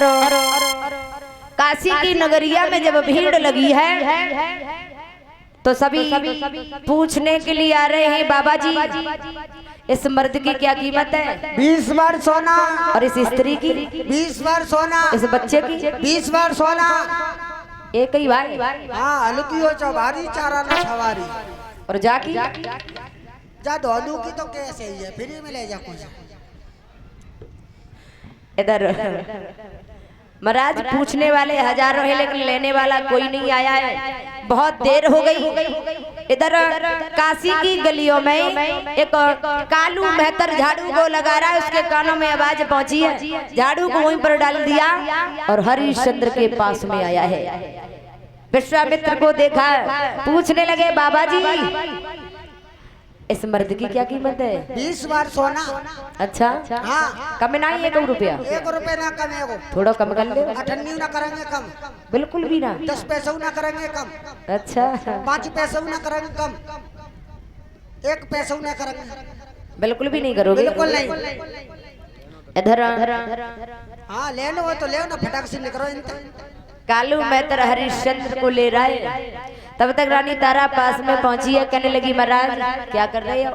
और काशी की नगरिया में जब भीड़ लगी है तो सभी पूछने के लिए आ रहे हैं, बाबा जी इस मर्द की क्या कीमत है? 20 बार सोना। और इस स्त्री की 20 बार सोना। इस बच्चे की 20 बार सोना। एक ही भाई। हाँ हल्की हो चौबारी चारा ना सवारी। और जाकी जा दोनों की तो कैसे ही है, फ्री में ले जा कुछ। इधर महाराज पूछने वाले हजारों हैं लेकिन लेने वाला कोई नहीं आया है। बहुत देर हो गई। इधर काशी की गलियों में एक कालू मेहतर झाड़ू को लगा रहा है, उसके कानों में आवाज पहुंची है, झाड़ू को वहीं पर डाल दिया और हरिश्चंद्र के पास में आया है। विश्वामित्र को देखा, पूछने लगे बाबा जी इस मर्द की क्या कीमत है? 20 बार सोना। अच्छा हाँ कम नहीं 1 रुपया? 1 रुपया ना कम है। थोड़ा कम कर ले। 98 ना करेंगे कम, बिल्कुल भी ना। 10 पैसे ना करेंगे कम। अच्छा 5 पैसे ना करेंगे कम, 1 पैसा ना करेंगे। बिल्कुल भी नहीं करोगे? बिल्कुल नहीं। इधर हाँ ले लो तो ले ना, फटाक से निकलो। कालू मेहतर हरिश्चंद्र को ले रहा है। तब तक रानी तारा पास में पहुंची है, कहने लगी महाराज क्या कर रहे हो?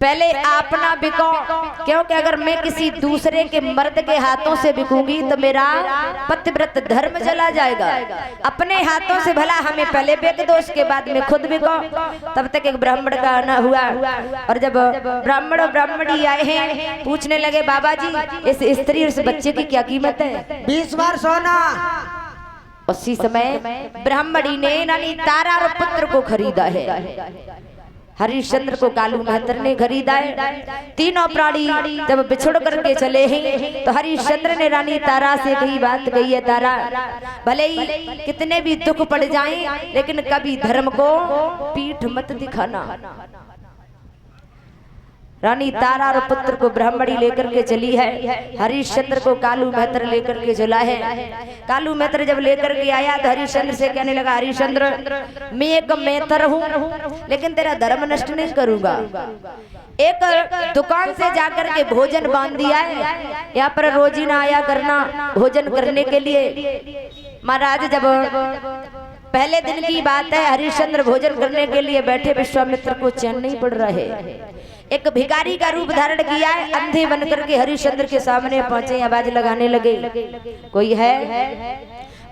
पहले आप ना बिको, क्योंकि अगर मैं किसी दूसरे के मर्द के हाथों से बिकूंगी तो मेरा पतिव्रत धर्म चला जाएगा। अपने हाथों से भला हमें पहले बेच दो, उसके बाद में खुद बिको। तब तक एक ब्राह्मण का आना हुआ और जब ब्राह्मण और ब्राह्मणी आए हैं, पूछने लगे बाबा जी इस स्त्री और इस बच्चे की क्या कीमत है? 20 बार सोना। उसी समय ब्राह्मणी ने रानी तारा और पुत्र को खरीदा है। हरिश्चंद्र को कालू मेहतर ने खरीदा है। तीनों प्राणी जब बिछुड़ करके चले हैं तो हरिश्चंद्र ने रानी तारा से कही बात कही है, तारा भले ही कितने भी दुख पड़ जाएं लेकिन कभी धर्म को पीठ मत दिखाना। रानी तारा और पुत्र को ब्राह्मणी लेकर के चली है। हरिश्चंद्र को कालू मेहतर लेकर के चला है। कालू मेहतर जब लेकर के आया तो हरिश्चंद्र से कहने लगा, हरिश्चंद्र मैं एक मेहतर हूँ लेकिन तेरा धर्म नष्ट नहीं करूंगा। एक दुकान से जाकर के भोजन बांध दिया है, यहाँ पर रोजी ना आया करना भोजन करने के लिए। महाराज जब पहले दिन की बात है, हरिश्चंद्र भोजन करने के लिए बैठे, विश्वामित्र को चैन नहीं पड़ रहा है। एक भिखारी का रूप धारण किया है, अंधे बनकर के हरिश्चंद्र के सामने पहुंचे, आवाज लगाने लगे कोई है?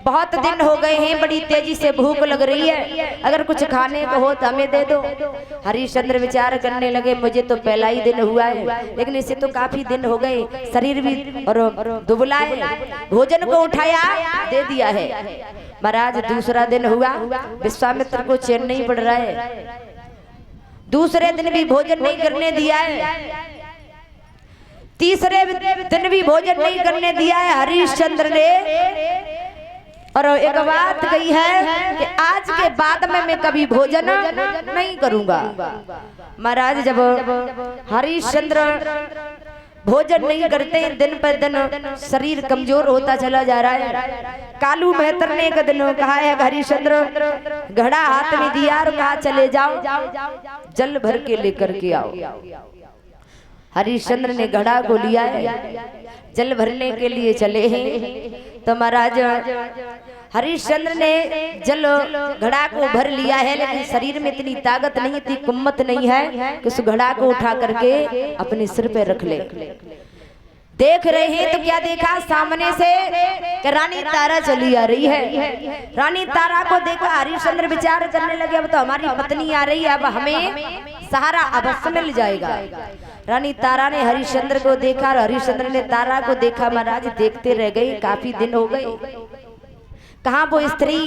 बहुत दिन हो गए हैं, बड़ी तेजी से भूख लग रही है, अगर कुछ खाने को हो तो हमें दे दो। हरिश्चंद्र विचार करने लगे मुझे तो पहला ही दिन हुआ है लेकिन इसे तो काफी दिन हो गए, शरीर भी और दुबला है, भोजन को उठाया दे दिया है। महाराज दूसरा दिन हुआ, विश्वामित्र को चैन नहीं पड़ रहा है, दूसरे दिन भी भोजन नहीं करने दिया है, तीसरे दिन भी भोजन नहीं करने दिया है हरिश्चंद्र ने। और एक बात कही है कि आज के बाद में मैं कभी भोजन नहीं करूंगा। महाराज जब हरिश्चंद्र भोजन नहीं करते, दिन पर दिन शरीर कमजोर होता चला जा रहा है। कालू मेहतर ने एक दिन कहा है हरिश्चंद्र, घड़ा हाथ में दिया और कहा चले जाओ जल भर के लेकर के आओ। हरिश्चंद्र ने घड़ा को लिया है, जल भरने के लिए चले हैं। तो महाराज हरिश्चंद्र ने जल घड़ा को भर लिया है लेकिन शरीर में इतनी ताकत नहीं थी, कुम्मत नहीं है कि उस घड़ा को उठा करके अपने सिर पे रख ले। देख रहे हैं तो क्या देखा, सामने से कि रानी तारा चली आ रही है। रानी तारा को देखा, हरिश्चंद्र विचार करने लगे अब तो हमारी पत्नी आ रही है, अब हमें सहारा अवश्य मिल जाएगा। रानी तारा ने हरिश्चंद्र को देखा और हरिश्चंद्र ने तारा को देखा। महाराज देखते रह गए, काफी दिन हो गए, कहाँ वो स्त्री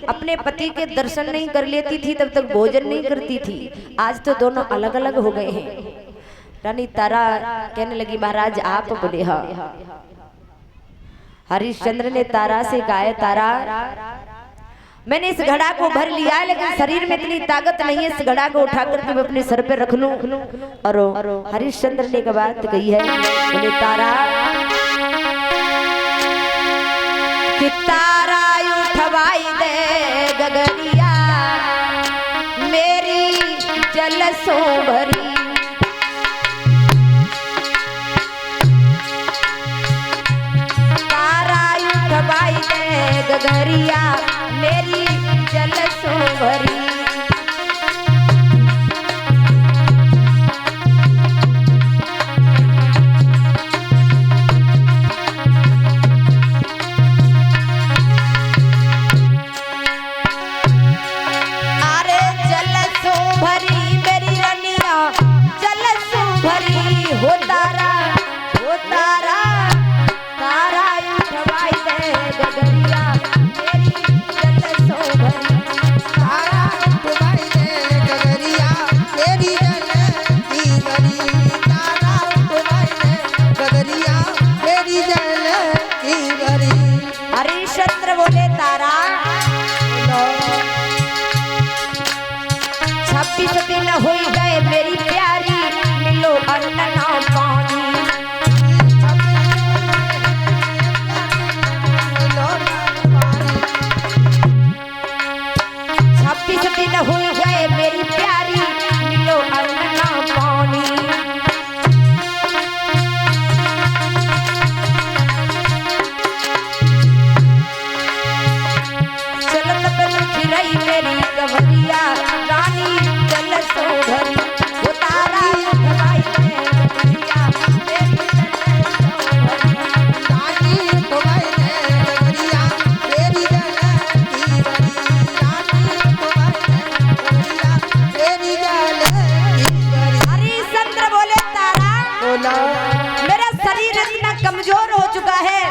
अपने पति के दर्शन नहीं कर लेती थी, तब तक भोजन नहीं करती थी, आज तो दोनों अलग अलग हो गए हैं। रानी तारा कहने लगी महाराज आप बोले? हाँ। हरिश्चंद्र ने तारा से कहा, तारा मैंने इस घड़ा को भर लिया है लेकिन शरीर में इतनी ताकत नहीं है, इस घड़ा को उठा करके मैं अपने सर पे रख लूं। और हरिश्चंद्र ने एक बात कही है, बोले तारा कि तारा उठवाई दे गगरिया मेरी जल सो भरी। उठवाई दे गगरिया मेरी जल सो भरी। अरे जल सो भरी मेरी रनिया जल सो भरी हो तारा तारा उठवाई दे गगरिया मेरी जल सो भरी। तारा उठवाई दे गगरिया तेरी जल की भरी। तारा उठवाई दे गगरिया तेरी जल की भरी। हरिश्चंद्र बोले तारा 26 दिन हो गए मेरी प्यारी मिलो अन्न ना पानी। 26 दिन हो गए मेरी प्यारी मिलो अन्न ना पानी। चलत पे रही मेरी कवरिया रानी जल सो भरी वो तारा उठवाई दे गगरिया मेरी जल सो भरी। रानी उठवाई दे गगरिया तेरी जल की भरी। रानी उठवाई दे गगरिया तेरी जल की भरी। हरिश्चंद्र बोले तारा बोला मेरा शरीर इतना कमजोर हो चुका है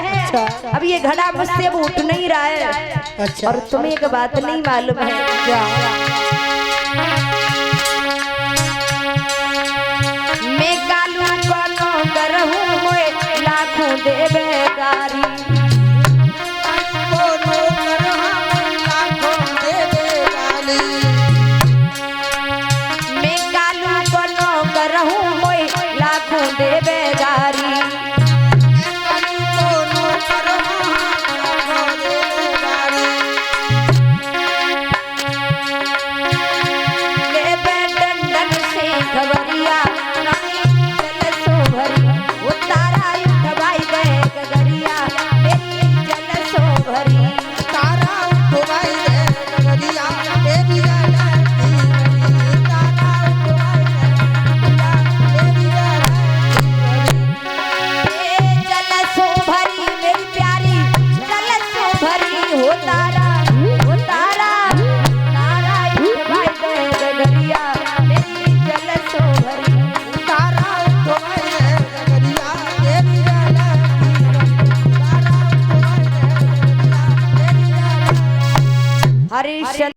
अब ये घड़ा मुझसे अब उठ नहीं रहा है। अच्छा और तुम्हें एक बात नहीं मालूम है क्या? मैं कालू बनो करहूँ मोए लाखों देवे गारी। कोनो करहा लाखों देवे वाली। मैं कालू बनो करहूँ मोए लाखों देवे गारी। कोनो करहा लाखों देवे वाली। देवे डंडन से खबरिया रानी जल सो भरी वो तारा उठवाई दे गगरिया मेरी जल सो भरी। तारा उठवाई दे गगरिया तेरी जल की भरी। तारा उठवाई दे गगरिया तेरी जल की भरी। ए जल सो भरी मेरी प्यारी जल सो भरी हो तारा उठवाई दे गगरिया मेरी जल सो भरी। तारा उठवाई दे गगरिया तेरी जल की भरी। तारा उठवाई दे गगरिया तेरी जल। हरिश्चंद्र